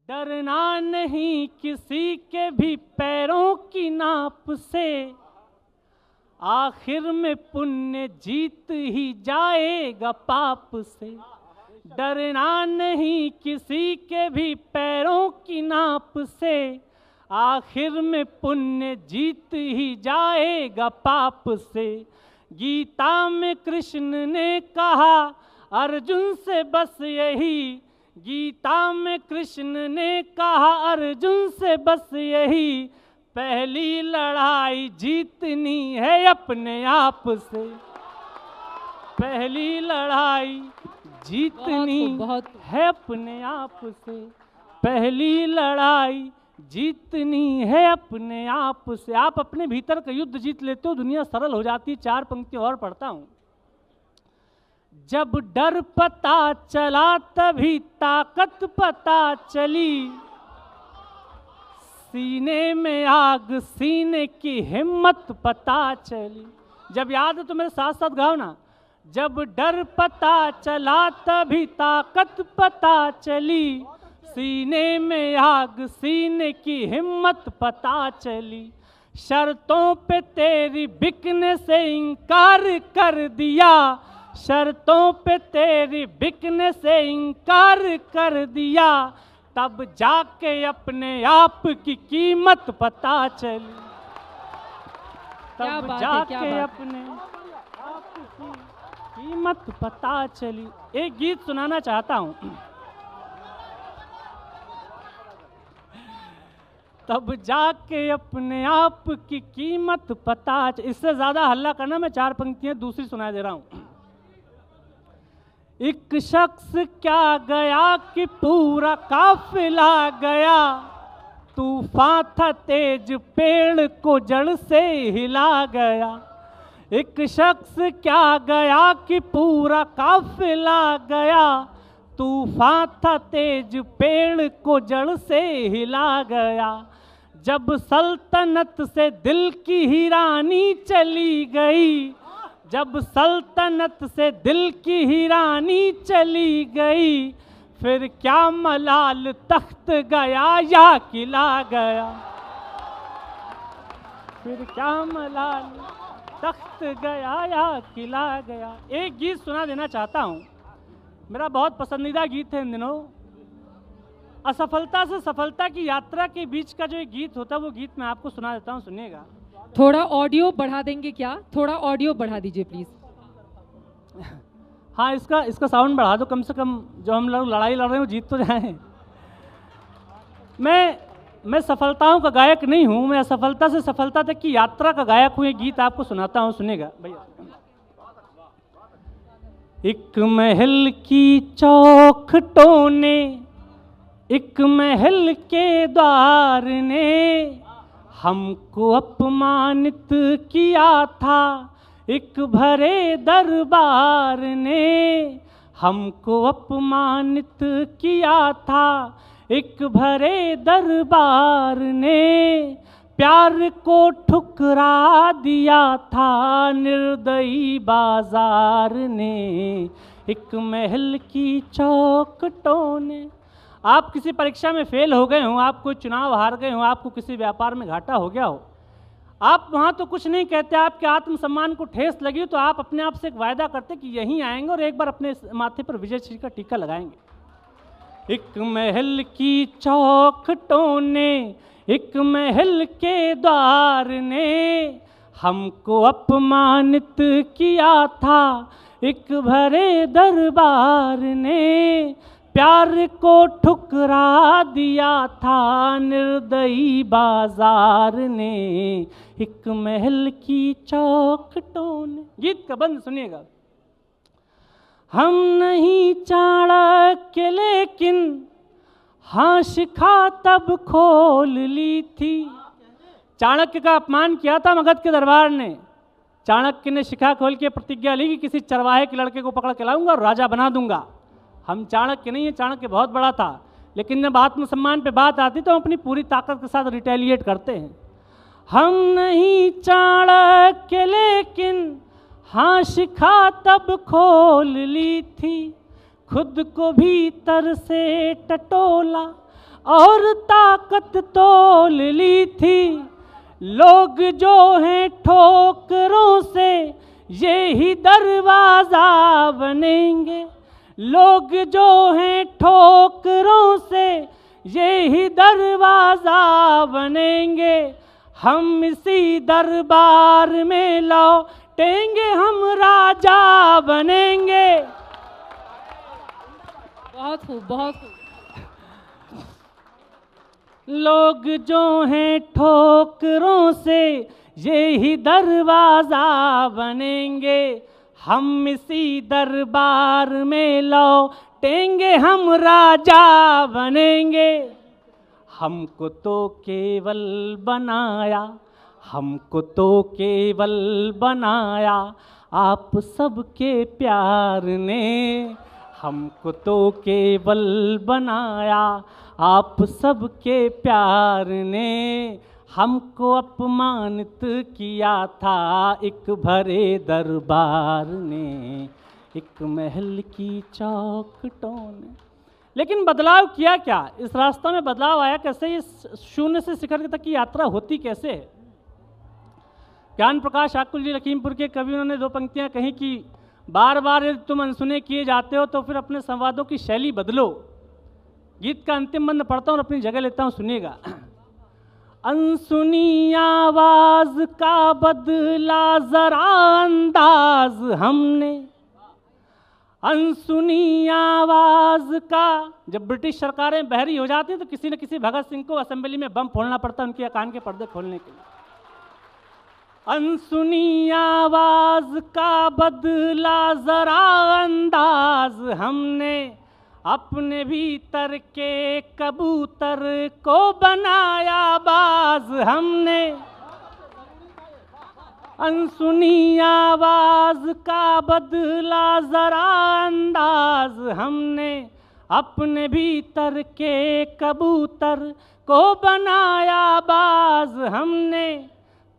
डरना नहीं किसी के भी पैरों की नाप से, आखिर में पुण्य जीत ही जाएगा पाप से। डरना नहीं किसी के भी पैरों की नाप से, आखिर में पुण्य जीत ही जाएगा पाप से। गीता में कृष्ण ने कहा अर्जुन से बस यही, गीता में कृष्ण ने कहा अर्जुन से बस यही, पहली लड़ाई जीतनी है अपने आप से। पहली लड़ाई जीतनी है अपने आप से, पहली लड़ाई जीतनी है अपने आप से। आप अपने भीतर का युद्ध जीत लेते हो, दुनिया सरल हो जाती है। 4 पंक्तियां और पढ़ता हूं। जब डर पता चला तभी ताकत पता चली, सीने में आग सीने की हिम्मत पता चली। जब याद है तो मेरे साथ साथ गाओ ना। जब डर पता चला तभी ताकत पता चली, सीने में आग सीने की हिम्मत पता चली। शर्तों पे तेरी बिकने से इनकार कर दिया, शर्तों पे तेरी बिकने से इनकार कर दिया, तब जाके अपने आप की कीमत पता चली। तब जाके अपने आप की कीमत पता चली। एक गीत सुनाना चाहता हूं। तब जाके अपने आप की कीमत पता चली। इससे ज्यादा हल्ला करना, मैं 4 पंक्तियां दूसरी सुना दे रहा हूं। एक शख्स क्या गया कि पूरा काफिला गया, तूफान था तेज पेड़ को जड़ से हिला गया। एक शख्स क्या गया कि पूरा काफिला गया, तूफान था तेज पेड़ को जड़ से हिला गया। जब सल्तनत से दिल की ही रानी चली गई, जब सल्तनत से दिल की ही रानी चली गई, फिर क्या मलाल तख्त गया या किला गया, फिर क्या मलाल तख्त गया या किला गया। एक गीत सुना देना चाहता हूं, मेरा बहुत पसंदीदा गीत है इन दिनों। असफलता से सफलता की यात्रा के बीच का जो एक गीत होता है, वो गीत मैं आपको सुना देता हूं, सुनिएगा। थोड़ा ऑडियो बढ़ा देंगे क्या? थोड़ा ऑडियो बढ़ा दीजिए प्लीज। हाँ, इसका साउंड बढ़ा दो कम से कम, जो हम लोग लड़ाई लड़ रहे हैं वो जीत तो जाए। मैं सफलताओं का गायक नहीं हूँ, मैं असफलता से सफलता तक की यात्रा का गायक हूँ। ये गीत आपको सुनाता हूँ, सुनेगा भैया। एक महल की चौखटों ने, एक महल के द्वार ने हमको अपमानित किया था, एक भरे दरबार ने हमको अपमानित किया था, एक भरे दरबार ने प्यार को ठुकरा दिया था निर्दयी बाजार ने, एक महल की चौखटों ने। आप किसी परीक्षा में फेल हो गए हों, आप कोई चुनाव हार गए हों, आपको किसी व्यापार में घाटा हो गया हो, आप वहाँ तो कुछ नहीं कहते, आपके आत्मसम्मान को ठेस लगी तो आप अपने आप से एक वायदा करते कि यहीं आएंगे और एक बार अपने माथे पर विजय श्री का टीका लगाएंगे। एक महल की चौखटों ने, एक महल के द्वार ने हमको अपमानित किया था, एक भरे दरबार ने प्यार को ठुकरा दिया था निर्दयी बाजार ने, एक महल की चौखटों ने। गीत का बंद सुनिएगा। हम नहीं चाणक्य लेकिन हाँ शिखा तब खोल ली थी। चाणक्य का अपमान किया था मगध के दरबार ने। चाणक्य ने शिखा खोल के प्रतिज्ञा ली कि किसी चरवाहे के लड़के को पकड़ के लाऊंगा और राजा बना दूंगा। हम चाणक्य नहीं है, चाणक्य बहुत बड़ा था, लेकिन जब आत्मसम्मान पे बात आती तो हम अपनी पूरी ताकत के साथ रिटेलिएट करते हैं। हम नहीं चाणक्य लेकिन हाँ शिखा तब खोल ली थी, खुद को भीतर से टटोला और ताकत तोल ली थी। लोग जो हैं ठोकरों से ये ही दरवाजा बनेंगे। लोग जो हैं ठोकरों से ये ही दरवाजा बनेंगे। हम इसी दरबार में लौटेंगे, हम राजा बनेंगे। बहुत खूब, बहुत खूब। लोग जो हैं ठोकरों से ये ही दरवाजा बनेंगे। हम इसी दरबार में लौटेंगे, हम राजा बनेंगे। हमको तो केवल बनाया, हमको तो केवल बनाया आप सबके प्यार ने। हमको तो केवल बनाया आप सबके प्यार ने। हमको अपमानित किया था एक भरे दरबार ने, एक महल की चौखटों ने। लेकिन बदलाव किया क्या? इस रास्ता में बदलाव आया कैसे? इस शून्य से शिखर तक की यात्रा होती कैसे है? ज्ञान प्रकाश आकुल जी लखीमपुर के कवि, उन्होंने दो पंक्तियां कही कि बार बार यदि तुम अनसुने किए जाते हो तो फिर अपने संवादों की शैली बदलो। गीत का अंतिम बंद पढ़ता हूँ और अपनी जगह लेता हूँ, सुनिएगा। अनसुनी आवाज का बदला जरा अंदाज हमने। अनसुनी आवाज का, जब ब्रिटिश सरकारें बहरी हो जाती तो किसी न किसी भगत सिंह को असेंबली में बम फोड़ना पड़ता उनके कान के पर्दे खोलने के लिए। अनसुनी आवाज का बदला जरा अंदाज हमने। अपने भीतर के कबूतर को बनाया बाज हमने। अनसुनी आवाज का बदला जरा अंदाज हमने। अपने भीतर के कबूतर को बनाया बाज हमने।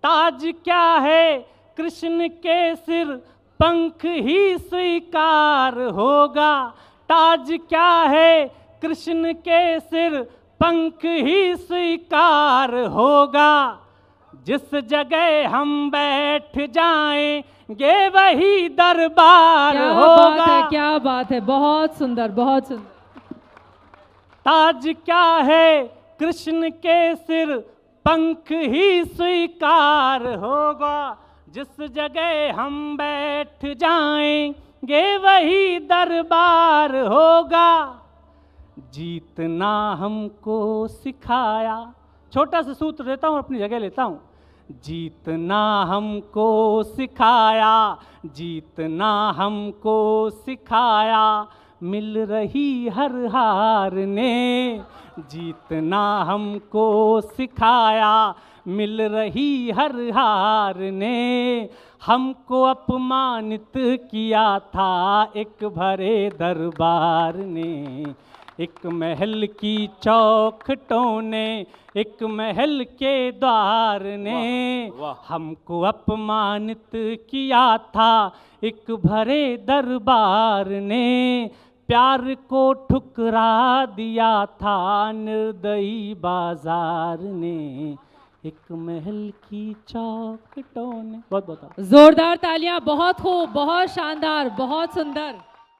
ताज क्या है कृष्ण के सिर, पंख ही स्वीकार होगा। ताज क्या है कृष्ण के सिर, पंख ही स्वीकार होगा। जिस जगह हम बैठ जाएंगे वही दरबार होगा। क्या बात है, क्या बात है, बहुत सुंदर, बहुत सुंदर। ताज क्या है कृष्ण के सिर, पंख ही स्वीकार होगा। जिस जगह हम बैठ जाएंगे वही दरबार होगा। जीतना हमको सिखाया, छोटा सा सूत्र देता हूँ अपनी जगह लेता हूँ। जीतना हमको सिखाया, जीतना हमको सिखाया मिल रही हर हार ने। जीतना हमको सिखाया मिल रही हर हार ने। हमको अपमानित किया था एक भरे दरबार ने। एक महल की चौखटों ने, एक महल के द्वार ने हमको अपमानित किया था एक भरे दरबार ने। प्यार को ठुकरा दिया था निर्दयी बाजार ने। एक महल की चौखटों ने। बहुत बहुत जोरदार तालियां, बहुत खूब, बहुत शानदार, बहुत सुंदर।